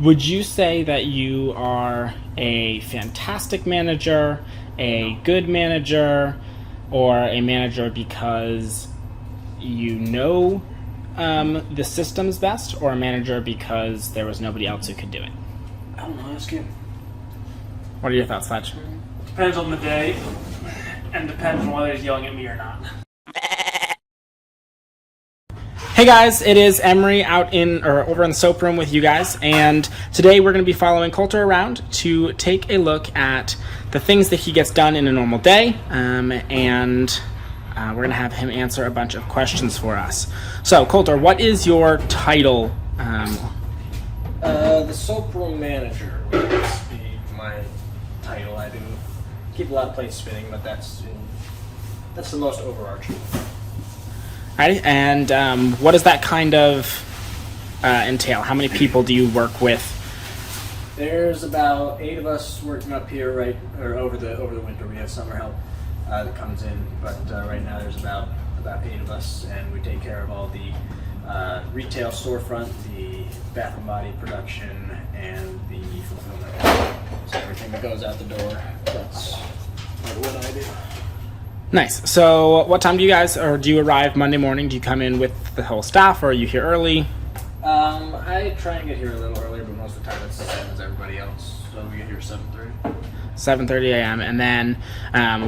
Would you say that you are a fantastic manager, a good manager, or a manager because you know the systems best, or a manager because there was nobody else who could do it? I don't know, ask him. What are your thoughts, Fudge? Depends on the day, and depends on whether he's yelling at me or not. Hey guys, it is Emery over in the soap room with you guys, and today we're going to be following Coulter around to take a look at the things that he gets done in a normal day, and we're going to have him answer a bunch of questions for us. So, Coulter, what is your title? The soap room manager would be my title. I do keep a lot of plates spinning, but that's the most overarching. Right, and what does that kind of entail? How many people do you work with? There's about 8 of us working up here, over the winter. We have summer help that comes in, but right now there's about 8 of us, and we take care of all the retail storefront, the bath and body production, and the fulfillment. So everything that goes out the door, that's what I do. Nice. So what time do you arrive Monday morning? Do you come in with the whole staff, or are you here early? I try and get here a little earlier, but most of the time it's the same as everybody else. So we get here at 7:30. 7:30 a.m. And then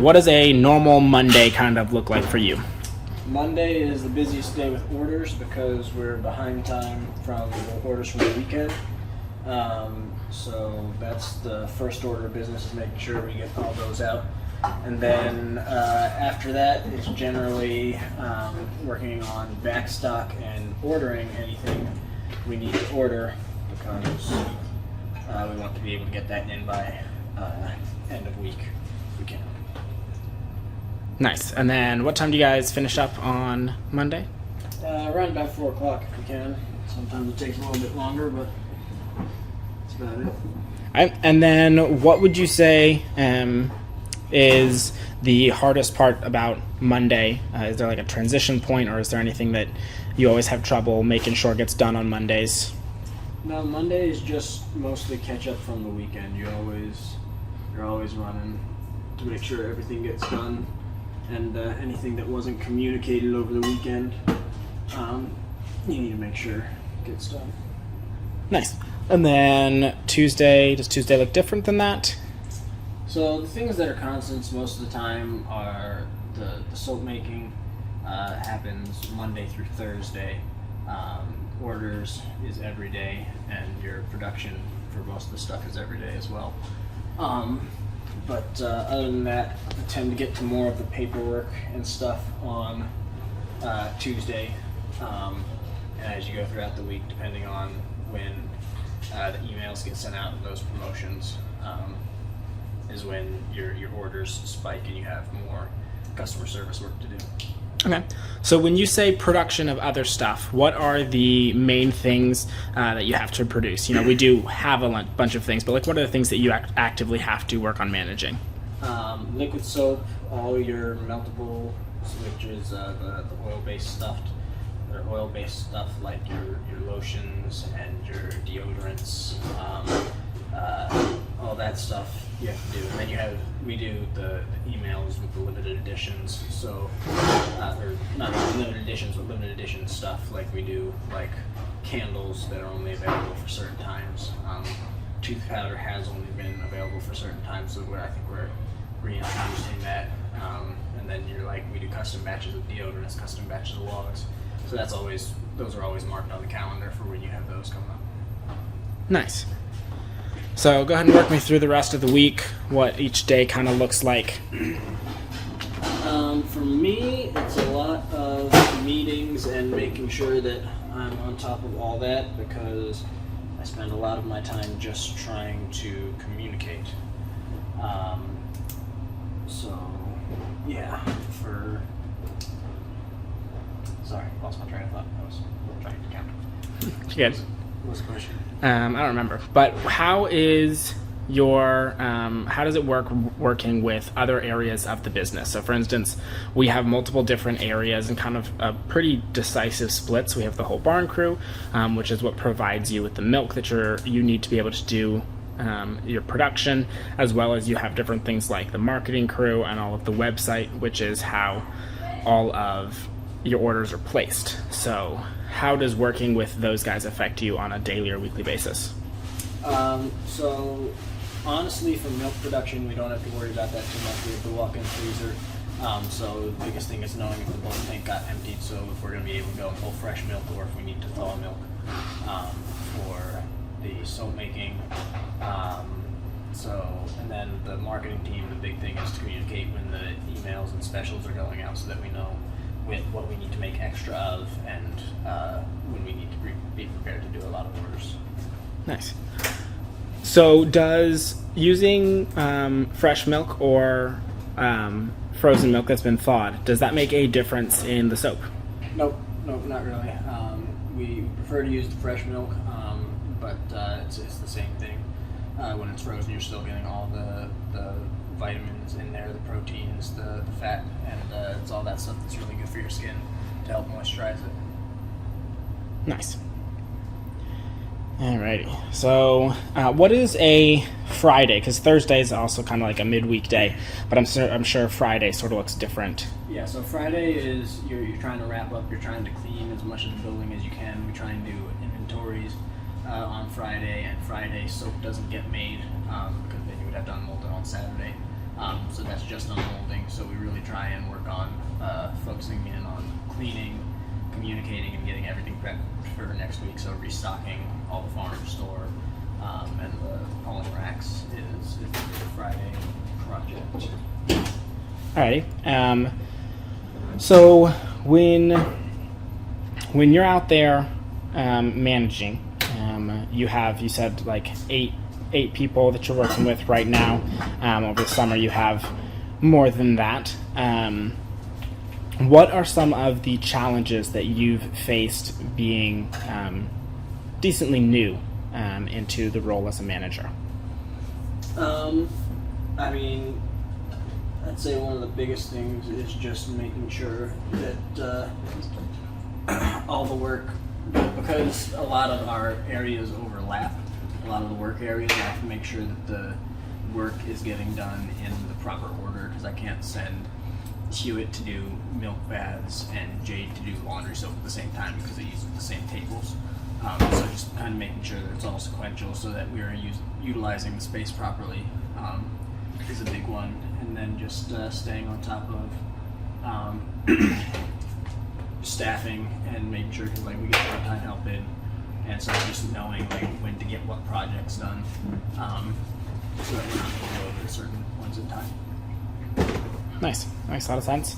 what does a normal Monday kind of look like for you? Monday is the busiest day with orders because we're behind time from the orders from the weekend. So that's the first order of business, is making sure we get all those out. And then after that, it's generally working on back stock and ordering anything we need to order, because we want to be able to get that in by end of week if we can. Nice. And then what time do you guys finish up on Monday? Around about 4 o'clock if we can. Sometimes it takes a little bit longer, but that's about it. And then what would you say is the hardest part about Monday? Is there like a transition point, or is there anything that you always have trouble making sure gets done on Mondays? No, Monday is just mostly catch up from the weekend. You're always running to make sure everything gets done, and anything that wasn't communicated over the weekend, you need to make sure gets done. Nice. And then Tuesday, does Tuesday look different than that? So the things that are constants most of the time are the soap making happens Monday through Thursday. Orders is every day, and your production for most of the stuff is every day as well. But other than that, I tend to get to more of the paperwork and stuff on Tuesday, and as you go throughout the week, depending on when the emails get sent out, those promotions is when your orders spike and you have more customer service work to do. Okay. So when you say production of other stuff, what are the main things that you have to produce? You know, we do have a bunch of things, but like, what are the things that you actively have to work on managing? Liquid soap, all your meltable, which is the oil-based stuff, or oil-based stuff like your lotions and your deodorants, all that stuff you have to do. And then we do the emails with the limited editions, so or not limited editions, but limited edition stuff, like we do like candles that are only available for certain times. Tooth powder has only been available for certain times, so I think we're reintroducing that. And then we do custom batches of deodorants, custom batches of logs. So those are always marked on the calendar for when you have those coming up. Nice. So go ahead and work me through the rest of the week, what each day kind of looks like. For me, it's a lot of meetings and making sure that I'm on top of all that, because I spend a lot of my time just trying to communicate. So, yeah, sorry, lost my train of thought. I was trying to count. Good. What was the question? I don't remember. But how is it work working with other areas of the business? So, for instance, we have multiple different areas and kind of a pretty decisive splits. We have the whole barn crew, which is what provides you with the milk that you need to be able to do your production, as well as you have different things like the marketing crew and all of the website, which is how all of your orders are placed. So how does working with those guys affect you on a daily or weekly basis? So honestly, for milk production, we don't have to worry about that too much. We have the walk-in freezer. So the biggest thing is knowing if the bulk tank got emptied, so if we're going to be able to go and pull fresh milk, or if we need to thaw milk for the soap making. And then the marketing team, the big thing is to communicate when the emails and specials are going out, so that we know what we need to make extra of, and when we need to be prepared to do a lot of orders. Nice. So does using fresh milk or frozen milk that's been thawed, does that make a difference in the soap? Nope, not really. We prefer to use the fresh milk, but it's the same thing. When it's frozen, you're still getting all the vitamins in there, the proteins, the fat, and it's all that stuff that's really good for your skin to help moisturize it. Nice. Alrighty. So, what is a Friday? Because Thursday is also kind of like a midweek day, but I'm sure Friday sort of looks different. Yeah. So Friday is you're trying to wrap up. You're trying to clean as much of the building as you can. We try and do inventories on Friday, and Friday soap doesn't get made because then you would have to unmold it on Saturday. So that's just unmolding. So we really try and work on focusing in on cleaning, communicating, and getting everything prepped for next week. So restocking all the farm store and the pulling racks is the Friday project. Alrighty. So when you're out there managing, you said like eight people that you're working with right now. Over the summer, you have more than that. What are some of the challenges that you've faced being decently new into the role as a manager? I mean, I'd say one of the biggest things is just making sure that all the work, because a lot of our areas overlap, a lot of the work areas, I have to make sure that the work is getting done in the proper order, because I can't send Hewitt to do milk baths and Jade to do laundry soap at the same time because they use the same tables. So just kind of making sure that it's all sequential so that we are utilizing the space properly is a big one. And then just staying on top of staffing and making sure, because like we get part-time help in, and so just knowing like when to get what projects done, so that we're not overloaded at certain points in time. Nice. Makes a lot of sense.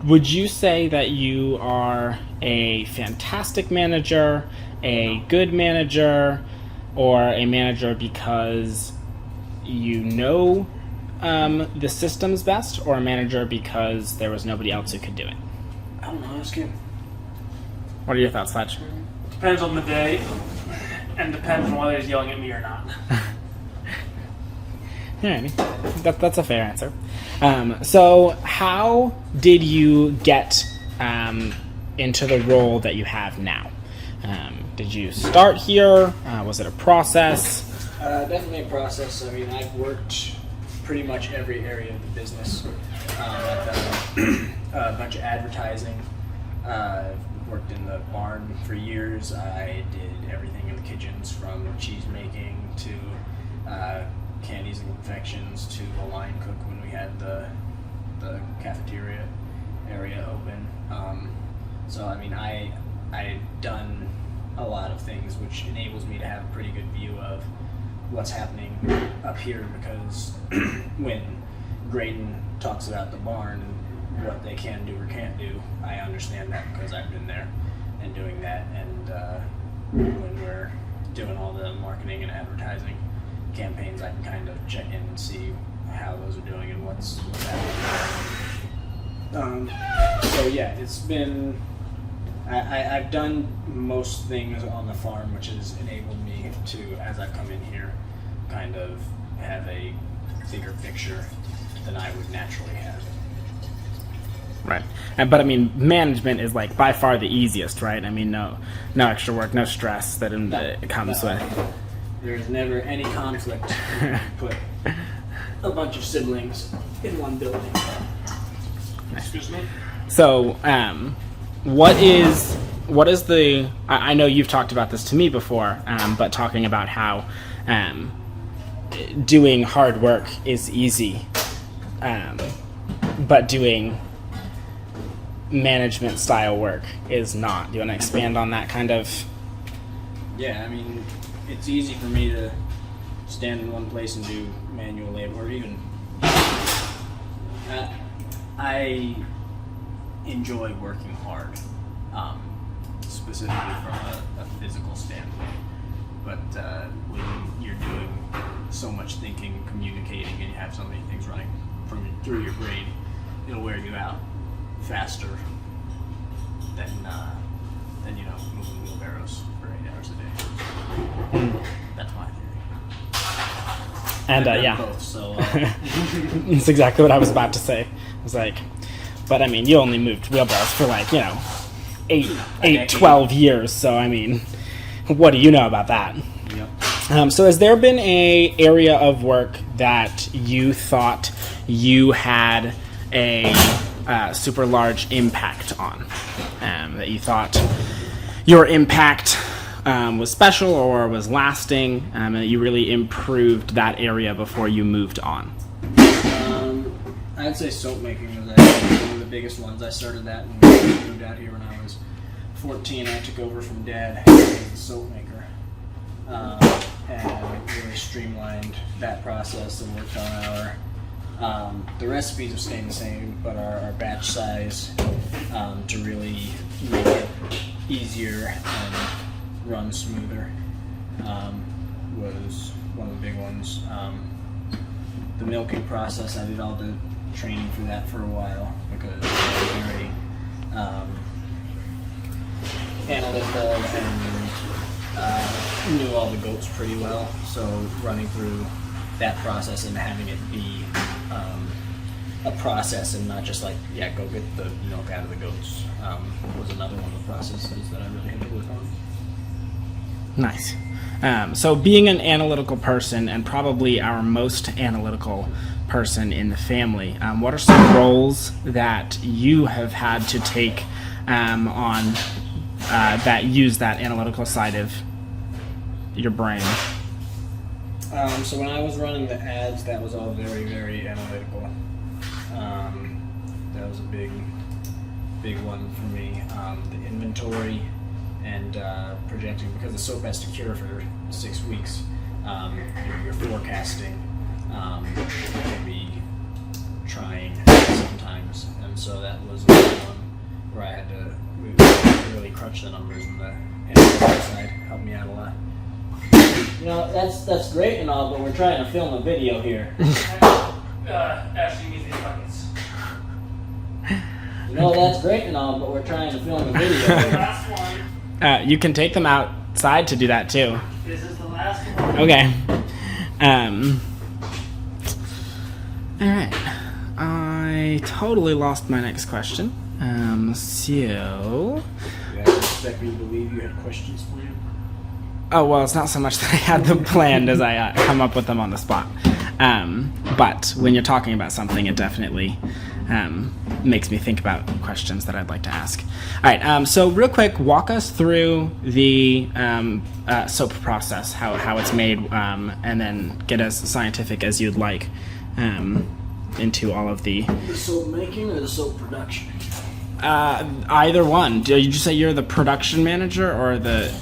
Would you say that you are a fantastic manager, a good manager, or a manager because you know the systems best, or a manager because there was nobody else who could do it? I don't know, ask him. What are your thoughts, Fudge? Depends on the day, and depends on whether he's yelling at me or not. Alrighty. That's a fair answer. So how did you get into the role that you have now? Did you start here? Was it a process? Definitely a process. I mean, I've worked pretty much every area of the business. I've done a bunch of advertising. I've worked in the barn for years. I did everything in the kitchens, from cheese making to candies and confections to a line cook when we had the cafeteria area open. So I mean, I've done a lot of things, which enables me to have a pretty good view of what's happening up here, because when Graydon talks about the barn and what they can do or can't do, I understand that because I've been there and doing that. And when we're doing all the marketing and advertising campaigns, I can kind of check in and see how those are doing and what's happening. So yeah, it's been, I've done most things on the farm, which has enabled me to, as I've come in here, kind of have a bigger picture than I would naturally have. Right. But I mean, management is like by far the easiest, right? I mean, no extra work, no stress that it comes with. There's never any conflict. Put a bunch of siblings in one building. Excuse me? So, what is the? I know you've talked about this to me before, but talking about how doing hard work is easy, but doing management style work is not. Do you want to expand on that kind of? Yeah, I mean, it's easy for me to stand in one place and do manual labor, or even I enjoy working hard, specifically from a physical standpoint. But when you're doing so much thinking, communicating, and you have so many things running through your brain, it'll wear you out faster than moving wheelbarrows for 8 hours a day. That's my theory. And I've done yeah, both, so that's exactly what I was about to say. I was like, but I mean, you only moved wheelbarrows for like 12 years. So I mean, what do you know about that? Yep. So has there been a area of work that you thought you had a super large impact on, that you thought your impact was special or was lasting, and that you really improved that area before you moved on? I'd say soap making was actually one of the biggest ones. I started that when we moved out here when I was 14. I took over from Dad as a soap maker, and really streamlined that process and worked on the recipes have stayed the same, but our batch size to really make it easier and run smoother was one of the big ones. The milking process, I did all the training for that for a while because I was very analytical and knew all the goats pretty well. So running through that process and having it be a process and not just like, go get the milk out of the goats was another one of the processes that I really had to work on. Nice. So being an analytical person, and probably our most analytical person in the family, what are some roles that you have had to take on that use that analytical side of your brain? So when I was running the ads, that was all very, very analytical. That was a big one for me. The inventory and projecting, because the soap has to cure for 6 weeks. Your forecasting can be trying sometimes, and so that was one where I had to really crunch the numbers, and the analytical side helped me out a lot. That's great and all, but we're trying to film a video here. Ashley needs these buckets. That's great and all, but we're trying to film a video here. Last one. You can take them outside to do that too. This is the last one. Okay. All right. I totally lost my next question. So. You guys expect me to believe you had questions for you? Oh, well, it's not so much that I had them planned as I come up with them on the spot. But when you're talking about something, it definitely makes me think about questions that I'd like to ask. All right, so real quick, walk us through the soap process, how it's made, and then get as scientific as you'd like into all of the soap making or the soap production? Either one. Did you just say you're the production manager or the...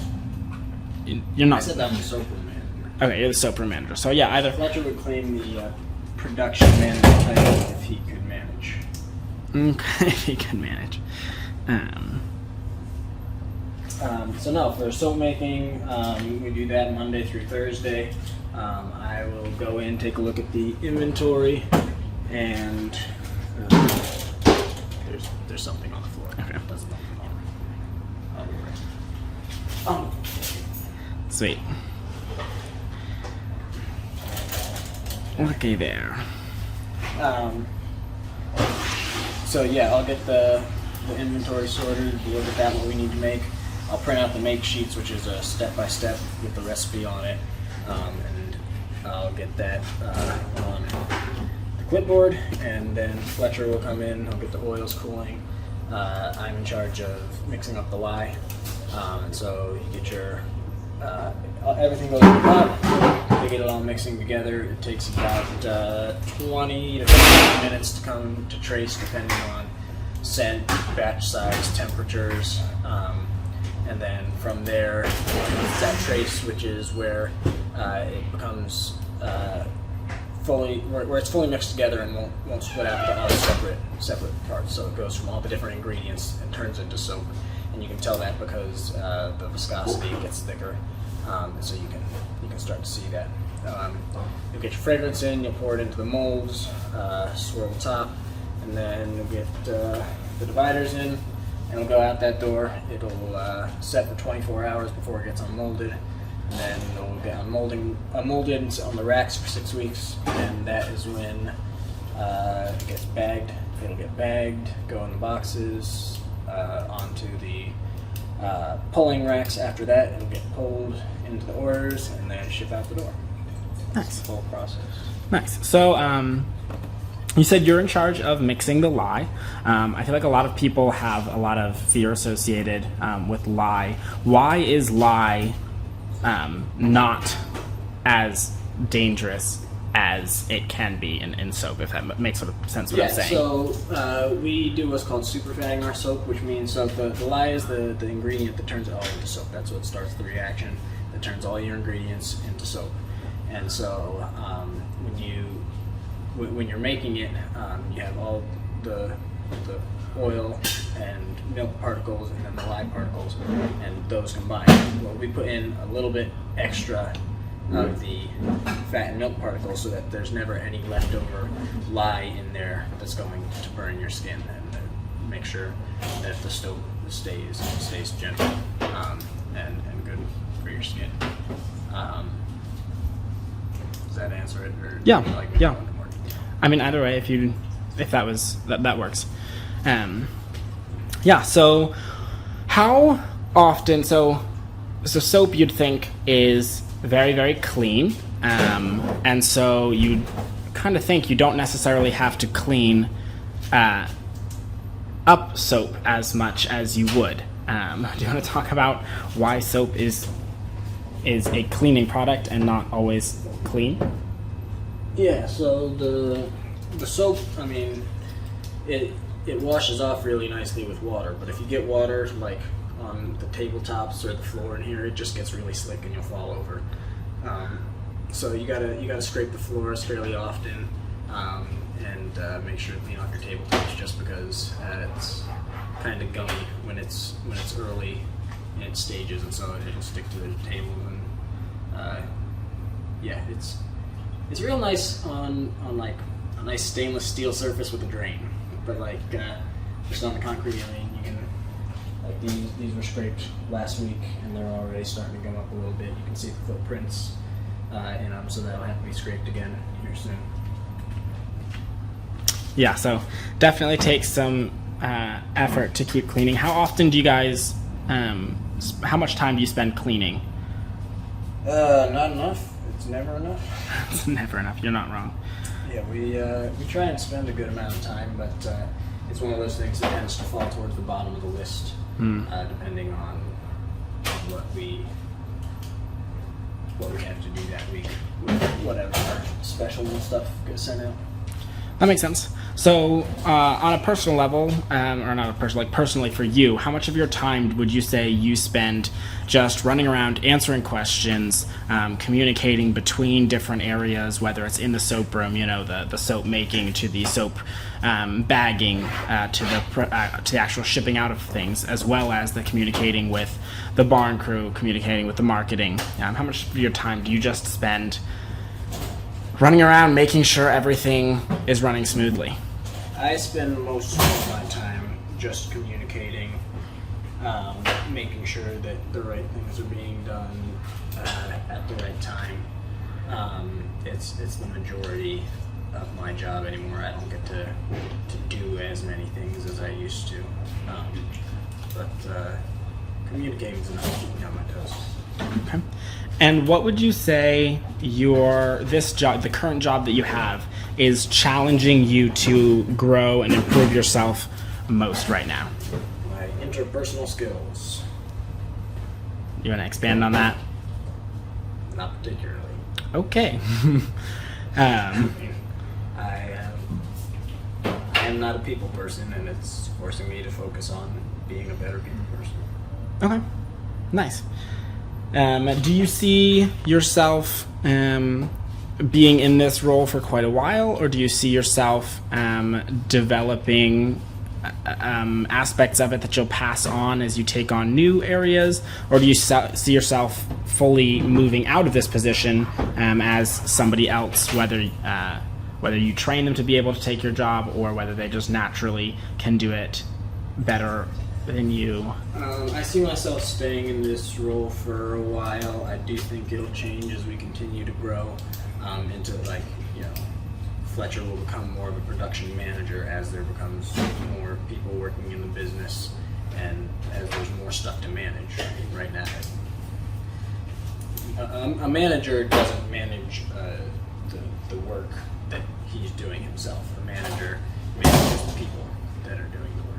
You're not. I said I'm the soap room manager. Okay, you're the soap room manager. So yeah, either. Fletcher would claim the production manager title if he could manage. Okay, if he could manage. So no, for soap making, we do that Monday through Thursday. I will go in, take a look at the inventory, and there's something on the floor. Okay. That's nothing Sweet. Looky there. So yeah, I'll get the inventory sorted, look at that, what we need to make. I'll print out the make sheets, which is a step-by-step with the recipe on it, and I'll get that on the clipboard, and then Fletcher will come in, he'll get the oils cooling. I'm in charge of mixing up the lye, and so you get your, everything goes in the pot, they get it all mixing together. It takes about 20 to 15 minutes to come to trace, depending on scent, batch size, temperatures, and then from there, it's that trace, which is where it becomes where it's fully mixed together and won't split out to all separate parts. So it goes from all the different ingredients and turns into soap, and you can tell that because the viscosity gets thicker, and so you can start to see that. You'll get your fragrance in, you'll pour it into the molds, swirl the top, and then you'll get the dividers in, and it'll go out that door. It'll set for 24 hours before it gets unmolded, and then it'll get unmolded on the racks for 6 weeks, and that is when it gets bagged. It'll get bagged, go in the boxes, onto the pulling racks. After that, it'll get pulled into the orders and then ship out the door. Nice. The whole process. Nice. So, you said you're in charge of mixing the lye. I feel like a lot of people have a lot of fear associated with lye. Why is lye not as dangerous as it can be in soap, if that makes sort of sense what I'm saying? So we do what's called superfatting our soap, which means the lye is the ingredient that turns it all into soap. That's what starts the reaction that turns all your ingredients into soap. And so when you're making it, you have all the oil and milk particles and then the lye particles, and those combined. Well, we put in a little bit extra of the fat and milk particles so that there's never any leftover lye in there that's going to burn your skin, and make sure that the soap stays gentle and good for your skin. Does that answer it? Or Yeah. would you like me to Yeah. go into more detail? I mean, either way, if that works. Yeah. So, how often? So soap you'd think is very, very clean, and so you kind of think you don't necessarily have to clean up soap as much as you would. Do you want to talk about why soap is a cleaning product and not always clean? Yeah, so the soap, I mean, it washes off really nicely with water, but if you get water like on the tabletops or the floor in here, it just gets really slick and you'll fall over. So you gotta scrape the floors fairly often, and make sure to clean off your tabletops, just because it's kind of gummy when it's early in its stages, and so it'll stick to the table. And yeah, it's real nice on like a nice stainless steel surface with a drain, but like just on the concrete, I mean, you can, like these were scraped last week and they're already starting to come up a little bit. You can see the footprints in them, so that'll have to be scraped again here soon. Yeah, so definitely takes some effort to keep cleaning. How often do you guys? How much time do you spend cleaning? Not enough. It's never enough. It's never enough. You're not wrong. Yeah, we try and spend a good amount of time, but it's one of those things that tends to fall towards the bottom of the list, depending on what we have to do that week with whatever specials and stuff get sent out. That makes sense. So, on a personal level, or not a personal, like personally for you, how much of your time would you say you spend just running around answering questions, communicating between different areas, whether it's in the soap room, the soap making, to the soap bagging, to the actual shipping out of things, as well as the communicating with the barn crew, communicating with the marketing? How much of your time do you just spend running around making sure everything is running smoothly? I spend most of my time just communicating making sure that the right things are being done at the right time. It's the majority of my job anymore. I don't get to do as many things as I used to. But communicating is enough to keep me on my toes. Okay. And what would you say this job, the current job that you have, is challenging you to grow and improve yourself most right now? My interpersonal skills. You want to expand on that? Not particularly. Okay. I am not a people person, and it's forcing me to focus on being a better people person. Okay. Nice. Do you see yourself being in this role for quite a while, or do you see yourself developing aspects of it that you'll pass on as you take on new areas, or do you see yourself fully moving out of this position as somebody else, whether you train them to be able to take your job or whether they just naturally can do it better than you? I see myself staying in this role for a while. I do think it'll change as we continue to grow into, like, you know, Fletcher will become more of a production manager as there becomes more people working in the business and as there's more stuff to manage. Right now, a manager doesn't manage the work that he's doing himself. A manager manages the people that are doing the work.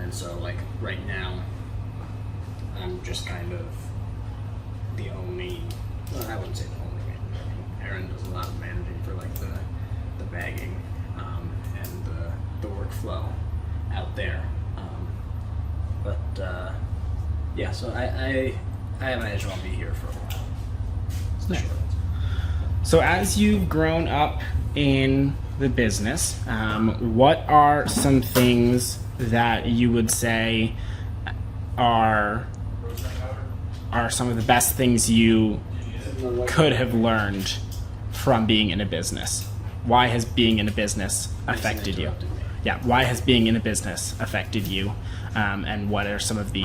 And so, like, right now, I'm just kind of the only, well, I wouldn't say the only manager. Aaron does a lot of managing for, like, the bagging and the workflow out there. Yeah, so I imagine I'll be here for a while. Nice. Sure. So as you've grown up in the business, what are some things that you would say are some of the best things you could have learned from being in a business? Why has being in a business affected you? Yeah, why has being in a business affected you? And what are some of the,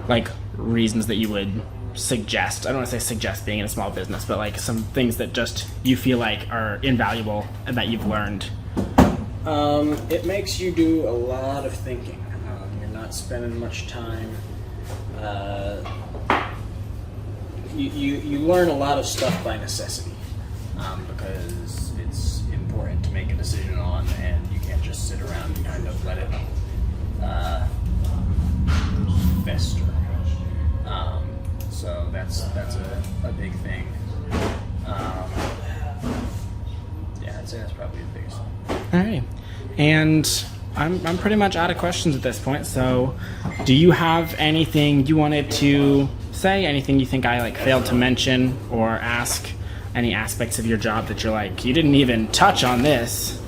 like, reasons that you would suggest? I don't want to say suggest being in a small business, but like some things that just you feel like are invaluable and that you've learned. It makes you do a lot of thinking. You're not spending much time. You learn a lot of stuff by necessity because it's important to make a decision on, and you can't just sit around and kind of let it fester. So that's a big thing. Yeah, I'd say that's probably the biggest one. All right, and I'm pretty much out of questions at this point. So, do you have anything you wanted to say? Anything you think I like failed to mention or ask? Any aspects of your job that you're like, you didn't even touch on this? I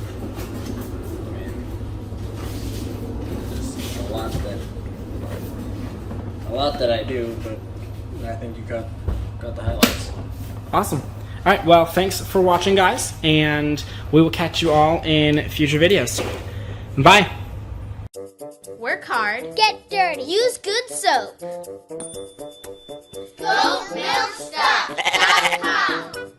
mean, there's a lot that I do, but I think you got the highlights. Awesome. All right, well, thanks for watching, guys, and we will catch you all in future videos. Bye. Work hard. Get dirty. Use good soap. GoatMilkStuff.com